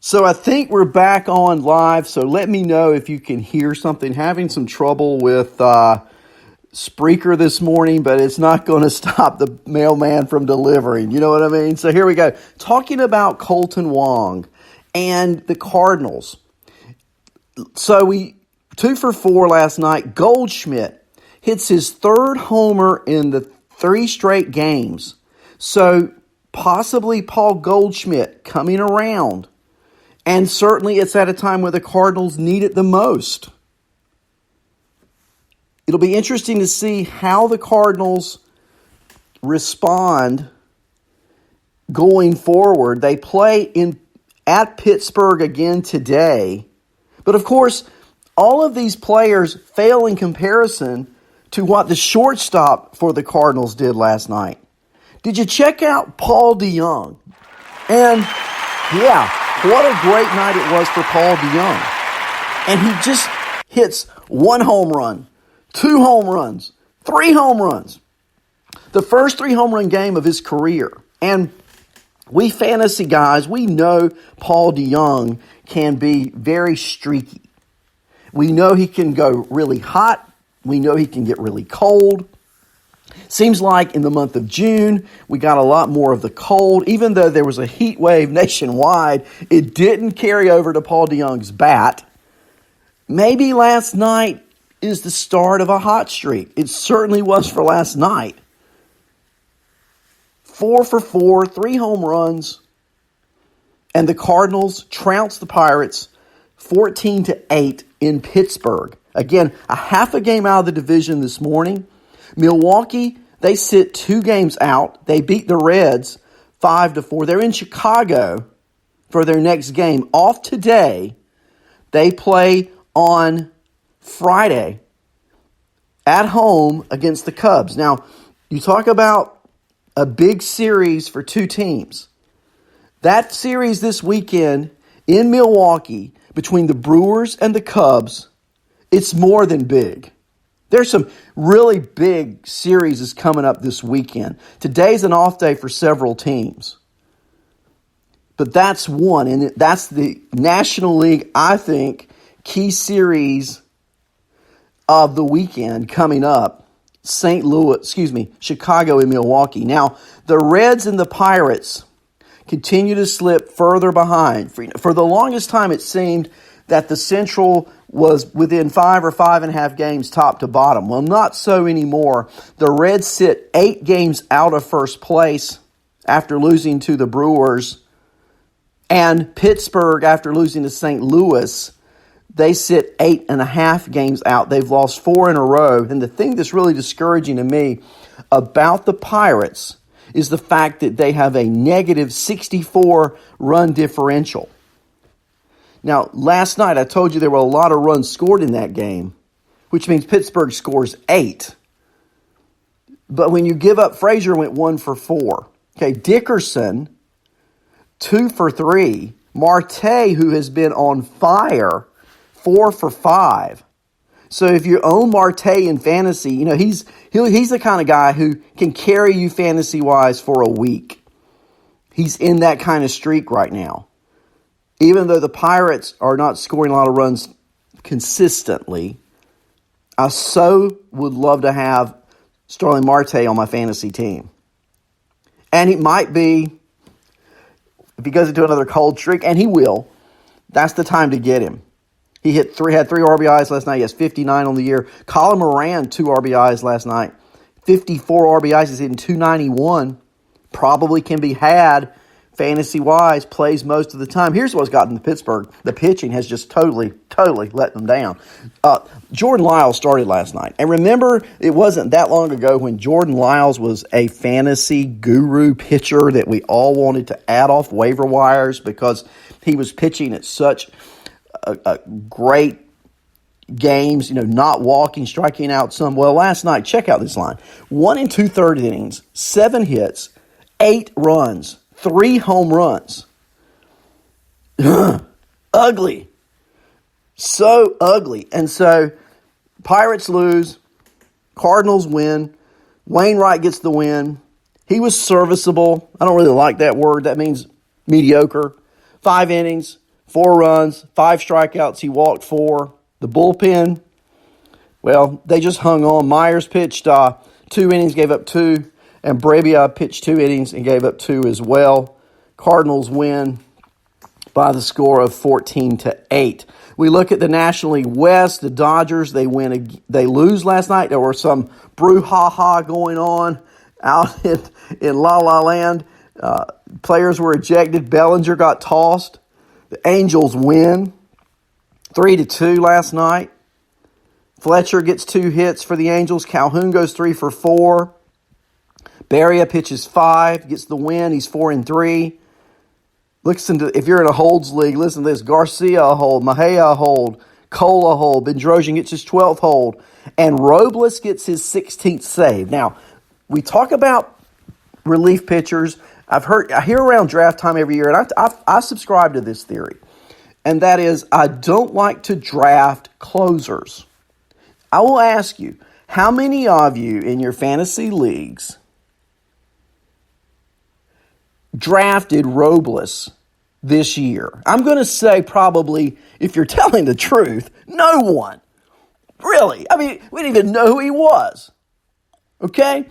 So I think we're back on live, so let me know if you can hear something. Having some trouble with Spreaker this morning, but it's not going to stop the mailman from delivering. You know what I mean? So here we go. Talking about Colton Wong and the Cardinals. So we 2 for 4 last night. Goldschmidt hits his third homer in the 3 straight games. So possibly Paul Goldschmidt coming around. And certainly it's at a time where the Cardinals need it the most. It'll be interesting to see how the Cardinals respond going forward. They play at Pittsburgh again today. But of course, all of these players fail in comparison to what the shortstop for the Cardinals did last night. Did you check out Paul DeJong? And yeah, what a great night it was for Paul DeJong. And he just hits 1 home run, 2 home runs, 3 home runs. The first 3 home run game of his career. And we fantasy guys, we know Paul DeJong can be very streaky. We know he can go really hot. We know he can get really cold. Seems like in the month of June, we got a lot more of the cold. Even though there was a heat wave nationwide, it didn't carry over to Paul DeJong's bat. Maybe last night is the start of a hot streak. It certainly was for last night. 4 for 4, 3 home runs. And the Cardinals trounced the Pirates 14-8 in Pittsburgh. Again, a half a game out of the division this morning. Milwaukee, they sit 2 games out. They beat the Reds 5-4. They're in Chicago for their next game. Off today, they play on Friday at home against the Cubs. Now, you talk about a big series for 2 teams. That series this weekend in Milwaukee between the Brewers and the Cubs, it's more than big. There's some really big series coming up this weekend. Today's an off day for several teams. But that's one, and that's the National League, I think, key series of the weekend coming up. Chicago and Milwaukee. Now, the Reds and the Pirates continue to slip further behind. For the longest time, it seemed that the Central was within 5 or 5.5 games top to bottom. Well, not so anymore. The Reds sit 8 games out of first place after losing to the Brewers. And Pittsburgh, after losing to St. Louis, they sit 8.5 games out. They've lost 4 in a row. And the thing that's really discouraging to me about the Pirates is the fact that they have a negative 64 run differential. Now, last night I told you there were a lot of runs scored in that game, which means Pittsburgh scores 8. But when you give up, Frazier went 1 for 4. Okay, Dickerson, 2 for 3. Marte, who has been on fire, 4 for 5. So if you own Marte in fantasy, you know, he's the kind of guy who can carry you fantasy-wise for a week. He's in that kind of streak right now. Even though the Pirates are not scoring a lot of runs consistently, I so would love to have Starling Marte on my fantasy team. And it might be, if he goes into another cold streak, and he will, that's the time to get him. He had 3 RBIs last night. He has 59 on the year. Colin Moran, 2 RBIs last night. 54 RBIs. He's hitting 291. Probably can be had fantasy-wise, plays most of the time. Here's what's gotten to Pittsburgh. The pitching has just totally let them down. Jordan Lyles started last night. And remember, it wasn't that long ago when Jordan Lyles was a fantasy guru pitcher that we all wanted to add off waiver wires because he was pitching at such a great games, you know, not walking, striking out some. Well, last night, check out this line. 1 2/3 innings, 7 hits, 8 runs, 3 home runs. Ugly. So ugly. And so, Pirates lose, Cardinals win, Wainwright gets the win. He was serviceable. I don't really like that word. That means mediocre. 5 innings, 4 runs, 5 strikeouts. He walked 4. The bullpen, well, they just hung on. Myers pitched 2 innings, gave up 2. And Brebia pitched 2 innings and gave up 2 as well. Cardinals win by the score of 14-8. We look at the National League West. The Dodgers, they lose last night. There were some brouhaha going on out in La La Land. Players were ejected. Bellinger got tossed. The Angels win 3-2 last night. Fletcher gets 2 hits for the Angels. Calhoun goes 3 for 4. Beria pitches 5, gets the win. He's 4-3. Listen to, if you're in a holds league, listen to this. Garcia a hold, Mejia a hold, Cole a hold, Bedrosian gets his 12th hold, and Robles gets his 16th save. Now, we talk about relief pitchers. I hear around draft time every year, and I subscribe to this theory, and that is I don't like to draft closers. I will ask you, how many of you in your fantasy leagues drafted Robles this year? I'm going to say probably, if you're telling the truth, no one. Really. I mean, we didn't even know who he was. Okay?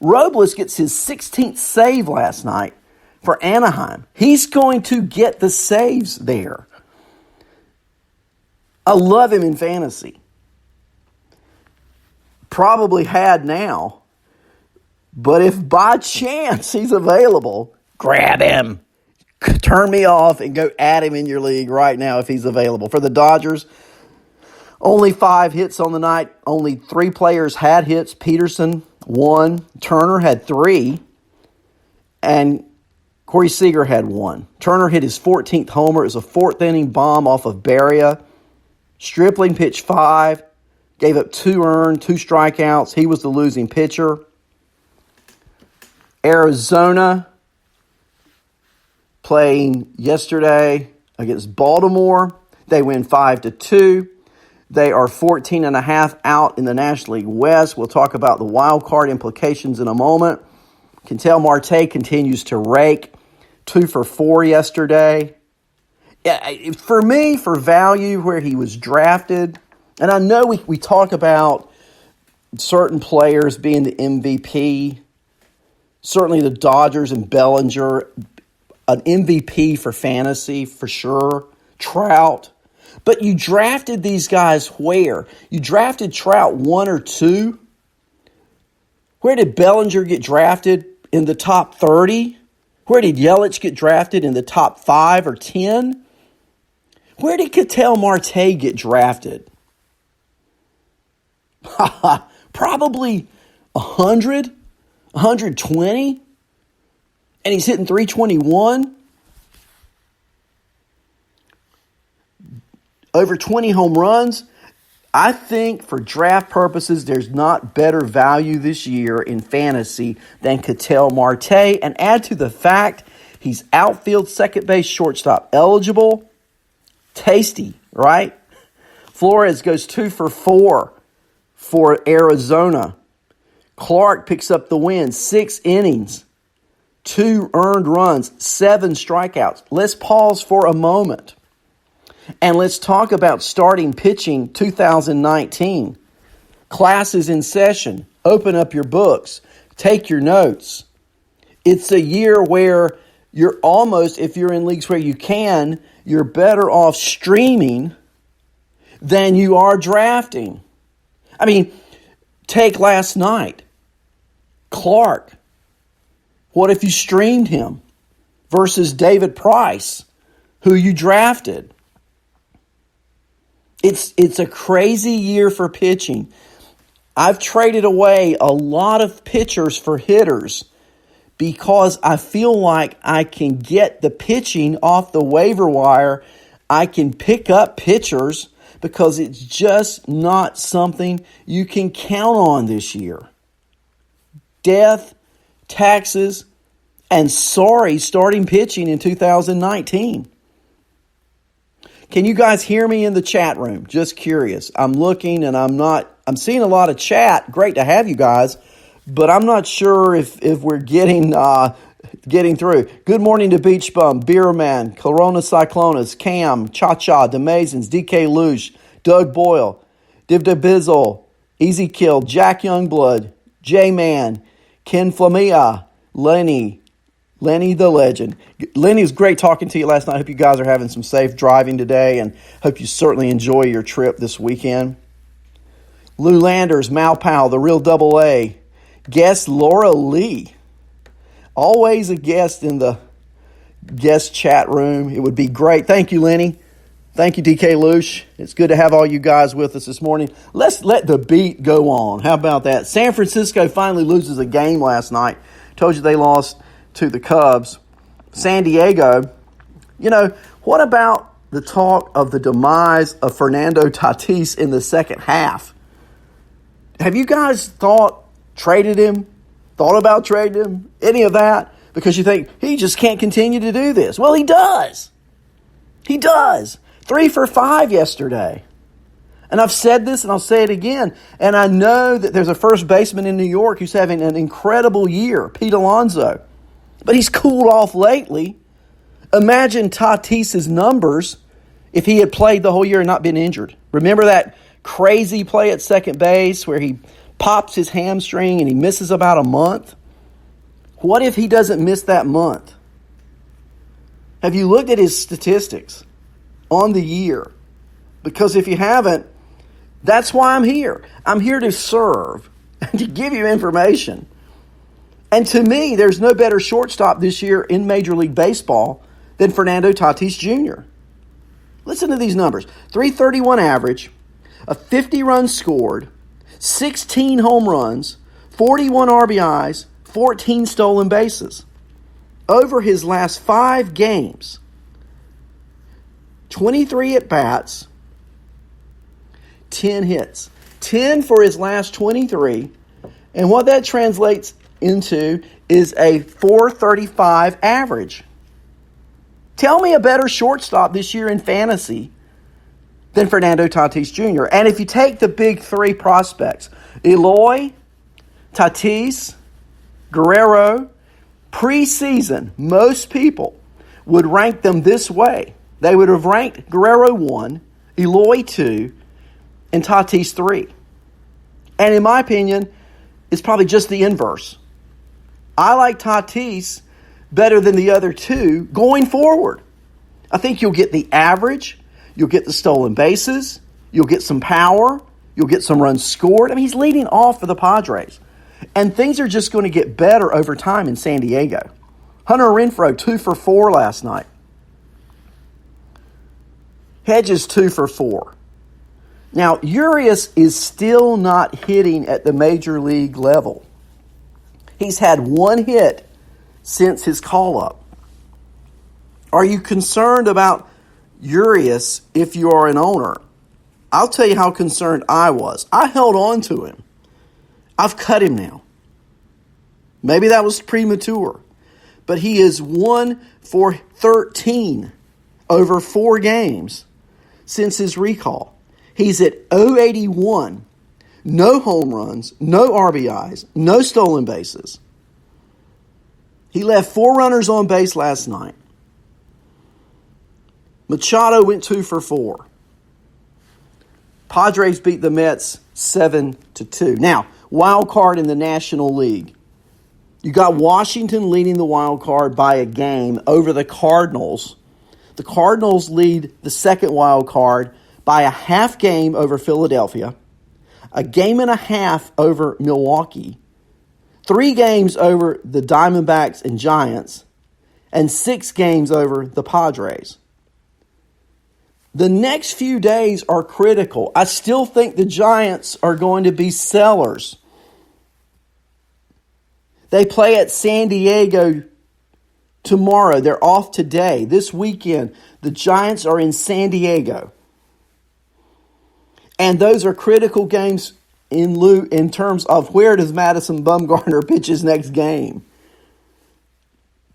Robles gets his 16th save last night for Anaheim. He's going to get the saves there. I love him in fantasy. Probably had now. But if by chance he's available, grab him. Turn me off and go add him in your league right now if he's available. For the Dodgers, only 5 hits on the night. Only 3 players had hits. Peterson, 1. Turner had 3. And Corey Seager had 1. Turner hit his 14th homer. It was a 4th-inning bomb off of Beria. Stripling pitched 5. Gave up 2 earned, 2 strikeouts. He was the losing pitcher. Arizona playing yesterday against Baltimore. They win 5-2. They are 14.5 out in the National League West. We'll talk about the wild card implications in a moment. Ketel Marte continues to rake. 2 for 4 yesterday. Yeah, for me, for value where he was drafted, and I know we talk about certain players being the MVP. Certainly the Dodgers and Bellinger, an MVP for fantasy for sure. Trout. But you drafted these guys where? You drafted Trout 1 or 2? Where did Bellinger get drafted? In the top 30? Where did Yelich get drafted? In the top 5 or 10? Where did Ketel Marte get drafted? Probably 100, 120, and he's hitting 321. Over 20 home runs. I think for draft purposes, there's not better value this year in fantasy than Ketel Marte. And add to the fact he's outfield, second base, shortstop eligible. Tasty, right? Flores goes 2 for 4 for Arizona. Clark picks up the win, 6 innings, 2 earned runs, 7 strikeouts. Let's pause for a moment. And let's talk about starting pitching 2019. Class is in session. Open up your books. Take your notes. It's a year where you're almost, if you're in leagues where you can, you're better off streaming than you are drafting. I mean, take last night. Clark. What if you streamed him versus David Price, who you drafted? It's a crazy year for pitching. I've traded away a lot of pitchers for hitters because I feel like I can get the pitching off the waiver wire. I can pick up pitchers because it's just not something you can count on this year. Death, taxes, and sorry starting pitching in 2019. Can you guys hear me in the chat room? Just curious. I'm looking and I'm seeing a lot of chat. Great to have you guys, but I'm not sure if we're getting getting through. Good morning to Beach Bum, Beer Man, Corona Cyclones, Cam, Cha Cha, Demazins, DK Luge, Doug Boyle, Div De Bizzle, Easy Kill, Jack Youngblood, J Man, Ken Flamia, Lenny the legend. Lenny, it was great talking to you last night. I hope you guys are having some safe driving today, and hope you certainly enjoy your trip this weekend. Lou Landers, Mal Powell, The Real Double A, guest Laura Lee. Always a guest in the guest chat room. It would be great. Thank you, Lenny. Thank you, DK Lush. It's good to have all you guys with us this morning. Let's let the beat go on. How about that? San Francisco finally loses a game last night. Told you they lost to the Cubs. San Diego, what about the talk of the demise of Fernando Tatis in the second half? Have you guys thought about trading him? Any of that? Because you think he just can't continue to do this. Well, he does. He does. 3 for 5 yesterday. And I've said this and I'll say it again. And I know that there's a first baseman in New York who's having an incredible year, Pete Alonso. But he's cooled off lately. Imagine Tatis's numbers if he had played the whole year and not been injured. Remember that crazy play at second base where he pops his hamstring and he misses about a month? What if he doesn't miss that month? Have you looked at his statistics on the year? Because if you haven't, that's why I'm here. I'm here to serve and to give you information. And to me, there's no better shortstop this year in Major League Baseball than Fernando Tatis Jr. Listen to these numbers. 331 average, a 50 runs scored, 16 home runs, 41 RBIs, 14 stolen bases. Over his last 5 games, 23 at-bats, 10 hits. 10 for his last 23. And what that translates into is a .435 average. Tell me a better shortstop this year in fantasy than Fernando Tatis Jr. And if you take the big 3 prospects, Eloy, Tatis, Guerrero, preseason, most people would rank them this way. They would have ranked Guerrero 1, Eloy 2, and Tatis 3. And in my opinion, it's probably just the inverse. I like Tatis better than the other 2 going forward. I think you'll get the average, you'll get the stolen bases, you'll get some power, you'll get some runs scored. I mean, he's leading off for the Padres. And things are just going to get better over time in San Diego. Hunter Renfroe, 2 for 4 last night. Hedges, 2 for 4. Now, Urias is still not hitting at the major league level. He's had 1 hit since his call-up. Are you concerned about Urias if you are an owner? I'll tell you how concerned I was. I held on to him. I've cut him now. Maybe that was premature. But he is 1 for 13 over 4 games since his recall. He's at .081. No home runs, no RBIs, no stolen bases. He left 4 runners on base last night. Machado went 2 for 4. Padres beat the Mets 7-2. Now, wild card in the National League. You got Washington leading the wild card by a game over the Cardinals. The Cardinals lead the second wild card by a half game over Philadelphia, a game and a half over Milwaukee, 3 games over the Diamondbacks and Giants, and 6 games over the Padres. The next few days are critical. I still think the Giants are going to be sellers. They play at San Diego tomorrow. They're off today. This weekend, the Giants are in San Diego. And those are critical games in terms of where does Madison Bumgarner pitch his next game.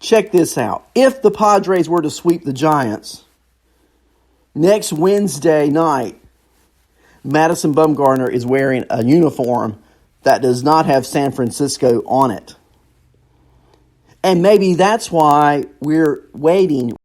Check this out. If the Padres were to sweep the Giants, next Wednesday night, Madison Bumgarner is wearing a uniform that does not have San Francisco on it. And maybe that's why we're waiting.